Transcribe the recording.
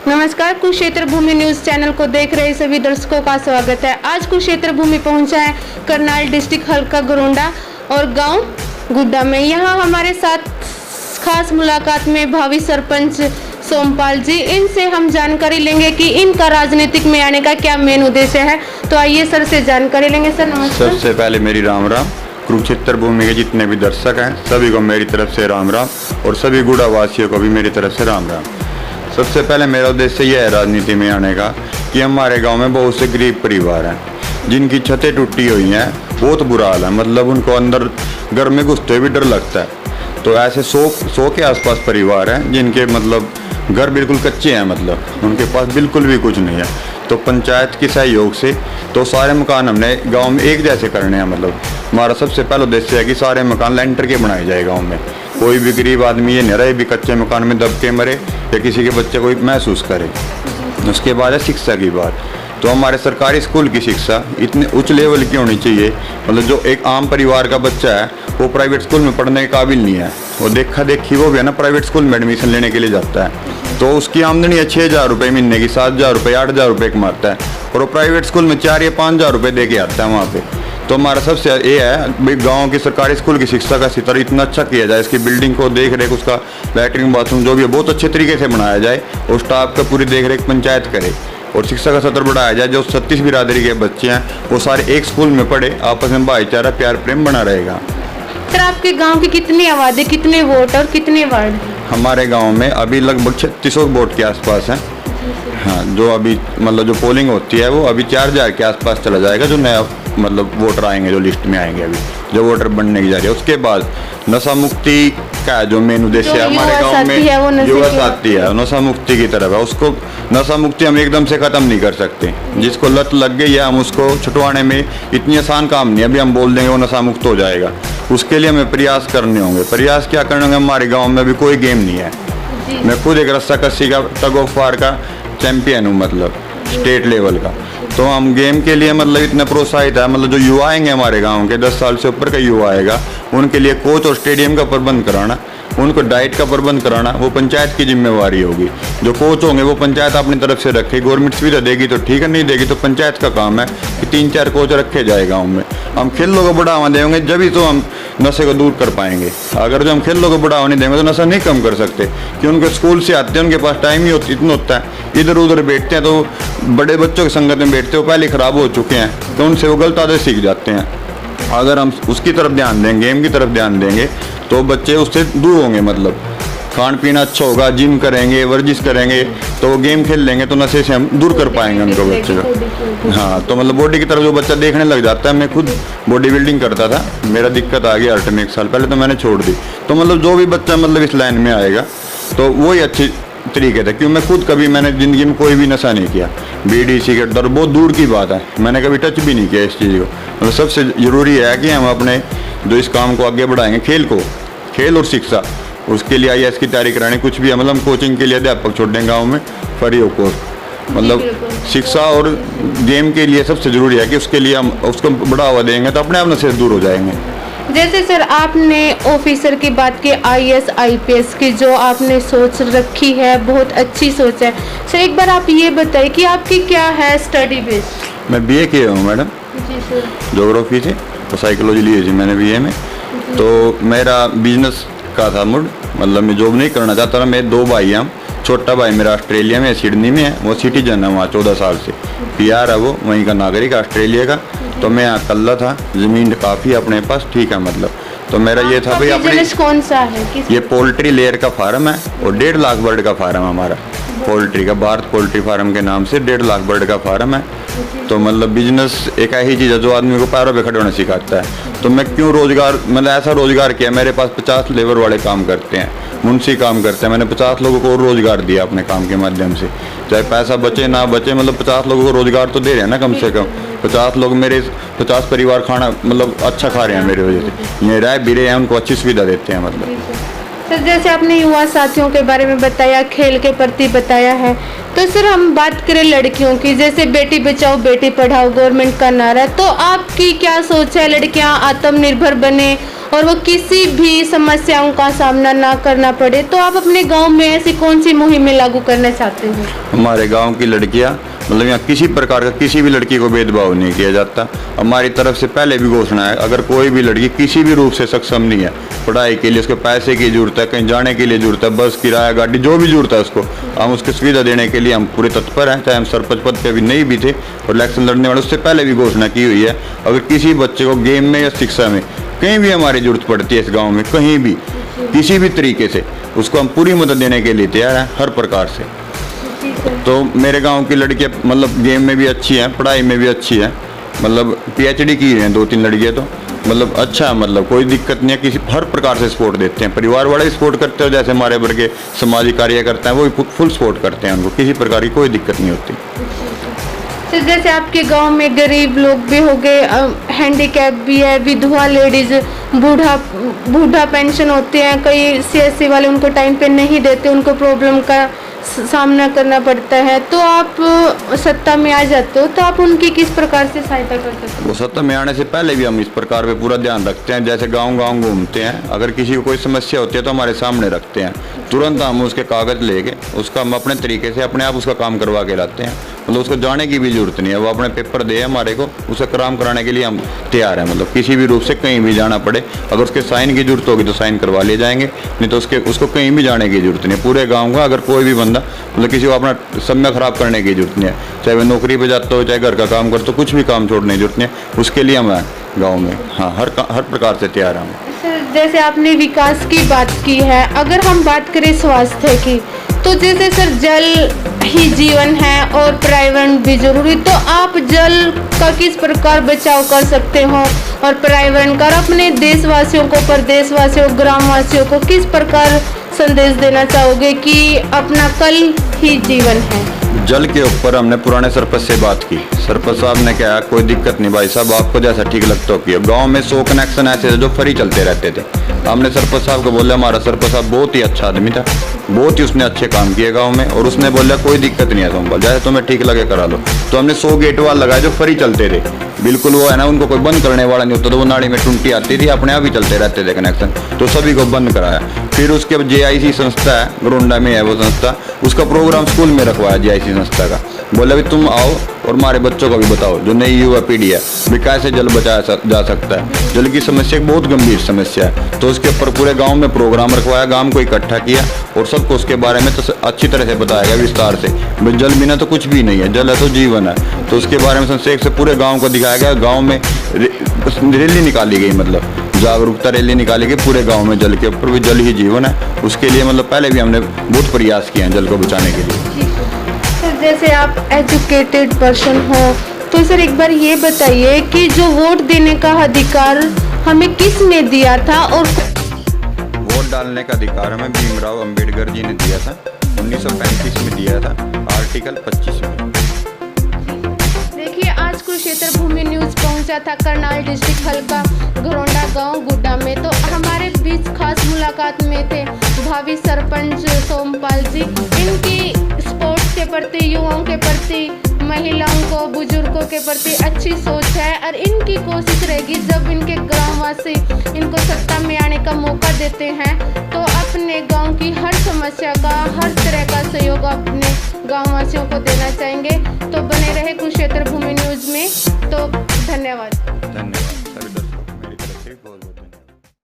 नमस्कार, कुरुक्षेत्र भूमि news channel को देख रहे सभी दर्शकों का स्वागत है। आज कुरुक्षेत्र भूमि पहुंचा है करनाल डिस्ट्रिक्ट हल्का गोरोंडा और गांव गुड्डा में। यहां हमारे साथ खास मुलाकात में भावी सरपंच सोमपाल जी, इनसे हम जानकारी लेंगे कि इनका राजनीतिक में आने का क्या मेन उद्देश्य है। तो आइए सर से जानकारी लेंगे। सर नमस्कार। सबसे पहले मेरी राम राम। कुरुक्षेत्र भूमि के जितने भी दर्शक हैं सभी को मेरी तरफ से राम राम और सभी गुड़ा वासियों को भी मेरी तरफ से राम राम। सबसे पहले मेरा उद्देश्य यह है राजनीति में आने का कि हमारे गांव में बहुत से गरीब परिवार हैं जिनकी छतें टूटी हुई हैं, बहुत बुरा हाल है। मतलब उनको अंदर घर में घुसते हुए भी डर लगता है। तो ऐसे 100 के आसपास परिवार हैं जिनके मतलब घर बिल्कुल कच्चे हैं, मतलब उनके पास बिल्कुल भी कुछ नहीं है। तो पंचायत के सहयोग से तो सारे मकान हमने गांव में एक जैसे करने हैं। मतलब हमारा सबसे पहला उद्देश्य है कि सारे मकान लेंटर के बनाए जाए गांव में। कोई भी गरीब आदमी ये नहीं रहे भी कच्चे मकान में दब के मरे या किसी के बच्चे को महसूस करे। उसके बाद है शिक्षा की बात। तो हमारे सरकारी स्कूल की शिक्षा इतने उच्च लेवल की होनी चाहिए, मतलब जो एक आम परिवार का बच्चा है वो प्राइवेट स्कूल में पढ़ने के काबिल नहीं है। वो देखा देखी वो भी है ना प्राइवेट स्कूल में एडमिशन लेने के लिए जाता है। तो उसकी आमदनी है 6,000 रुपये महीने की, 7,000 रुपये 8,000 रुपये कमाता है और वो प्राइवेट स्कूल में 4 या 5,000 रुपये दे के आता है वहाँ पे। तो हमारा सबसे ये है भाई गाँव की सरकारी स्कूल की शिक्षा का स्तर इतना अच्छा किया जाए, इसकी बिल्डिंग को देख रेख, उसका लैट्रिन बाथरूम जो भी है बहुत अच्छे तरीके से बनाया जाए और स्टाफ का पूरी देख रेख पंचायत करे और शिक्षा का स्तर बढ़ाया जाए। जो 36 बिरादरी के बच्चे हैं वो सारे एक स्कूल में पढ़े, आपस में भाईचारा प्यार प्रेम बना रहेगा। सर आपके गांव की कितनी आबादी, कितने वोट और कितने वार्ड? हमारे गांव में अभी लगभग 3600 वोट के आसपास है। हाँ, जो अभी मतलब जो पोलिंग होती है वो अभी 4,000 के आसपास चला जाएगा। जो नया मतलब वोटर आएंगे, जो लिस्ट में आएंगे, अभी जो वोटर बनने की जा रही है। उसके बाद नशा मुक्ति का जो मेन उद्देश्य है हमारे गांव में, युवा साथी है, नशा मुक्ति की तरफ है। उसको नशा मुक्ति हम एकदम से खत्म नहीं कर सकते। जिसको लत लग गई है हम उसको छुटवाने में इतनी आसान काम नहीं है अभी हम बोल देंगे वो नशा मुक्त हो जाएगा। उसके लिए हमें प्रयास करने होंगे। प्रयास क्या करने होंगे? हमारे गाँव में अभी कोई गेम नहीं है। मैं खुद एक रस्साकशी का टग ऑफ वार का चैंपियन हूँ, मतलब स्टेट लेवल का। तो हम गेम के लिए मतलब इतना प्रोत्साहित है। मतलब जो युवा आएंगे हमारे गांव के 10 साल से ऊपर का युवा आएगा, उनके लिए कोच और स्टेडियम का प्रबंध कराना, उनको डाइट का प्रबंध कराना वो पंचायत की जिम्मेवारी होगी। जो कोच होंगे वो पंचायत अपनी तरफ से रखे। गवर्नमेंट सुविधा देगी तो ठीक है, नहीं देगी तो पंचायत का काम है कि 3-4 कोच रखे जाए गाँव में। हम खेलों को बढ़ावा देंगे जब तो हम नशे को दूर कर पाएंगे। अगर जो हम खेलों को बढ़ावा नहीं देंगे तो नशा नहीं कम कर सकते, कि उनके स्कूल से आते हैं उनके पास टाइम ही इतना होता है, इधर उधर बैठते हैं। तो बड़े बच्चों की संगत में बैठते हो पहले खराब हो चुके हैं तो उनसे वो गलत आदत सीख जाते हैं। अगर हम उसकी तरफ ध्यान देंगे, गेम की तरफ ध्यान देंगे तो बच्चे उससे दूर होंगे। मतलब खान पीना अच्छा होगा, जिम करेंगे, वर्जिश करेंगे तो वो गेम खेल लेंगे तो नशे से हम दूर कर पाएंगे उनको बच्चे को। हाँ, तो मतलब बॉडी की तरफ जो बच्चा देखने लग जाता है। मैं खुद बॉडी बिल्डिंग करता था, मेरा दिक्कत आ गई हार्ट में 1 साल पहले, तो मैंने छोड़ दी। तो मतलब जो भी बच्चा मतलब इस लाइन में आएगा तो वही अच्छी तरीके थे। क्यों मैं खुद कभी मैंने ज़िंदगी में कोई भी नशा नहीं किया, बीड़ी सिगरेट दर बहुत दूर की बात है, मैंने कभी टच भी नहीं किया इस चीज़ को। मतलब सबसे ज़रूरी है कि हम अपने जो इस काम को आगे बढ़ाएंगे, खेल और शिक्षा, उसके लिए IAS की तैयारी करानी, कुछ भी है मतलब कोचिंग के लिए अध्यापक छोड़ देंगे गाँव में फ्री ऑफ कॉस्ट। मतलब शिक्षा और गेम के लिए सबसे ज़रूरी है कि उसके लिए हम उसको बढ़ावा देंगे तो अपने आप नशे से दूर हो जाएंगे। जैसे सर आपने ऑफिसर की बात की, IAS IPS की जो आपने सोच रखी है बहुत अच्छी सोच है। सर एक बार आप ये बताइए कि आपकी क्या है स्टडी बेस? मैं BA किया हूँ मैडम, जी सर, ज्योग्राफी से तो साइकोलॉजी ली थी मैंने BA में। तो मेरा बिजनेस का था मूड, मतलब मैं जॉब नहीं करना चाहता था। मेरे 2 भाई हैं, छोटा भाई मेरा ऑस्ट्रेलिया में सिडनी में है, वो सिटीजन है वहाँ 14 साल से, PR है वो, वहीं का नागरिक ऑस्ट्रेलिया का। तो मैं यहाँ अकेला था, ज़मीन काफ़ी अपने पास, ठीक है मतलब। तो मेरा ये था भाई अपने कौन सा है? ये पोल्ट्री लेयर का फार्म है और 1.5 लाख बर्ड का फार्म है हमारा, पोल्ट्री का, भारत पोल्ट्री फार्म के नाम से 1.5 लाख बर्ड का फार्म है। तो मतलब बिजनेस एक ऐसी चीज़ है जो आदमी को पैरों पे खड़े होने सिखाता है। तो मैं क्यों रोजगार, मतलब ऐसा रोजगार किया, मेरे पास 50 लेबर वाले काम करते हैं, मुंशी काम करते हैं। मैंने 50 लोगों को रोजगार दिया अपने काम के माध्यम से, चाहे पैसा बचे ना बचे, मतलब 50 लोगों को रोजगार तो दे रहे हैं ना कम से कम। 50 लोग मेरे 50 परिवार खाना मतलब अच्छा खा रहे हैं मेरी वजह से, ये रह भी रहे हैं, उनको अच्छी सुविधा देते हैं। मतलब सर जैसे आपने युवा साथियों के बारे में बताया, खेल के प्रति बताया है, तो सर हम बात करें लड़कियों की, जैसे बेटी बचाओ बेटी पढ़ाओ गवर्नमेंट का नारा, तो आपकी क्या सोच है? लड़कियां आत्मनिर्भर बने और वो किसी भी समस्याओं का सामना ना करना पड़े, तो आप अपने गांव में ऐसी कौन सी मुहिमें लागू करना चाहते हैं? हमारे गांव की लड़कियां मतलब यहाँ किसी प्रकार का किसी भी लड़की को भेदभाव नहीं किया जाता। हमारी तरफ से पहले भी घोषणा है, अगर कोई भी लड़की किसी भी रूप से सक्षम नहीं है, पढ़ाई के लिए उसको पैसे की जरूरत है, कहीं जाने के लिए जरूरत है, बस किराया गाड़ी जो भी जरूरत है उसको, हम उसकी सुविधा देने के लिए हम पूरे तत्पर हैं। चाहे हम सरपंच पद पे भी नहीं भी थे और इलेक्शन लड़ने वाले, उससे पहले भी घोषणा की हुई है, अगर किसी बच्चे को गेम में या शिक्षा में कहीं भी हमारी जरूरत पड़ती है इस गाँव में, कहीं भी किसी भी तरीके से, उसको हम पूरी मदद देने के लिए तैयार हैं हर प्रकार से। तो मेरे गांव की लड़कियां मतलब गेम में भी अच्छी हैं, पढ़ाई में भी अच्छी हैं, मतलब PhD की हैं 2-3 लड़कियां, तो मतलब अच्छा है, मतलब कोई दिक्कत नहीं है, किसी हर प्रकार से सपोर्ट देते हैं। परिवार वाले सपोर्ट करते हो, जैसे हमारे वर्ग सामाजिक कार्य करते हैं वो भी फुल सपोर्ट करते हैं, उनको किसी प्रकार की कोई दिक्कत नहीं होती। तो जैसे आपके गांव में गरीब लोग भी हो गए, हैंडीकैप भी है, विधवा लेडीज, बूढ़ा पेंशन होते हैं, कई CSC वाले उनको टाइम पे नहीं देते, उनको प्रॉब्लम का सामना करना पड़ता है, तो आप सत्ता में आ जाते हो तो आप उनकी किस प्रकार से सहायता कर सकते हो? वो सत्ता में आने से पहले भी हम इस प्रकार पे पूरा ध्यान रखते हैं, जैसे गांव-गांव घूमते हैं, अगर किसी को कोई समस्या होती है तो हमारे सामने रखते हैं, तुरंत हम उसके कागज लेके उसका हम अपने तरीके से अपने आप उसका काम करवा के लाते हैं। मतलब उसको जाने की भी जरूरत नहीं है, वो अपने पेपर दे हमारे को, उसका काम कराने के लिए हम तैयार हैं। मतलब किसी भी रूप से कहीं भी जाना पड़े, अगर उसके साइन की जरूरत होगी तो साइन करवा लिए जाएंगे, नहीं तो उसको कहीं भी जाने की जरूरत नहीं है। पूरे गाँव का अगर कोई भी बंदा मतलब किसी को अपना समय खराब करने की जरूरत नहीं है, चाहे वह नौकरी पे जाता हो चाहे घर का काम करता हो, कुछ भी काम छोड़ने की जरूरत नहीं है, उसके लिए हम गाँव में हाँ हर प्रकार से तैयार हैं। सर, जैसे आपने विकास की बात की है, अगर हम बात करें स्वास्थ्य की, तो जैसे सर जल ही जीवन है और पर्यावरण भी जरूरी, तो आप जल का किस प्रकार बचाव कर सकते हो और पर्यावरण का, और अपने देशवासियों को, प्रदेशवासियों, ग्रामवासियों को किस प्रकार संदेश देना चाहोगे कि अपना कल ही जीवन है? जल के ऊपर हमने पुराने सरपंच से बात की, सरपंच साहब ने कहा कोई दिक्कत नहीं भाई साहब, आपको जैसा ठीक लगता हो कि गांव में 100 कनेक्शन ऐसे थे जो फ्री चलते रहते थे। हमने सरपंच साहब को बोला, हमारा सरपंच साहब बहुत ही अच्छा आदमी था, बहुत ही उसने अच्छे काम किए गांव में, और उसने बोला कोई दिक्कत नहीं है सोमवार, जैसे तुम्हें ठीक लगे करा लो। तो हमने 100 गेट वाल लगाए जो फ्री चलते थे, बिल्कुल वो है ना, उनको कोई बंद करने वाला नहीं होता, तो वो नाड़ी में टुंटी आती थी, अपने आप ही चलते रहते थे कनेक्शन, तो सभी को बंद कराया। फिर उसके JIC संस्था है, गरोंडा में है वो संस्था, उसका प्रोग्राम स्कूल में रखवाया JIC संस्था का, बोला भी तुम आओ और हमारे बच्चों को भी बताओ, जो नई युवा पीढ़ी है भी कैसे जल बचाया जा सकता है। जल की समस्या एक बहुत गंभीर समस्या है, तो उसके ऊपर पूरे गांव में प्रोग्राम रखवाया, गांव को इकट्ठा किया और सबको उसके बारे में तो अच्छी तरह से बताया गया विस्तार से, जल बिना तो कुछ भी नहीं है, जल है तो जीवन है। तो उसके बारे में संक्षेप से पूरे गाँव को दिखाया गया, गाँव में रैली निकाली गई, मतलब जागरूकता रैली निकाली गई पूरे गांव में, जल के ऊपर भी जल ही जीवन है। उसके लिए मतलब पहले भी हमने बहुत प्रयास किए हैं जल को बचाने के लिए। सर, जैसे आप एजुकेटेड पर्सन हो, तो सर एक बार ये बताइए कि जो वोट देने का अधिकार हमें किसने दिया था, और वोट डालने का अधिकार हमें भीमराव अंबेडकर जी ने दिया था, 1935 में दिया था, आर्टिकल 25 में। देखिए, आज कुरुक्षेत्र भूमि न्यूज पहुंचा था करनाल डिस्ट्रिक्ट हल्का घरोंडा गांव गुड्डा में, तो हमारे बीच खास मुलाकात में थे भावी सरपंच सोमपाल जी। इनकी स्पोर्ट्स के प्रति, युवाओं के प्रति, महिलाओं को, बुजुर्गों के प्रति अच्छी सोच है, और इनकी कोशिश रहेगी जब इनके ग्रामवासी इनको सत्ता में आने का मौका देते हैं तो अपने गांव की हर समस्या का, हर तरह का सहयोग अपने गांववासियों को देना चाहेंगे। तो बने रहे कुरुक्षेत्र भूमि न्यूज में।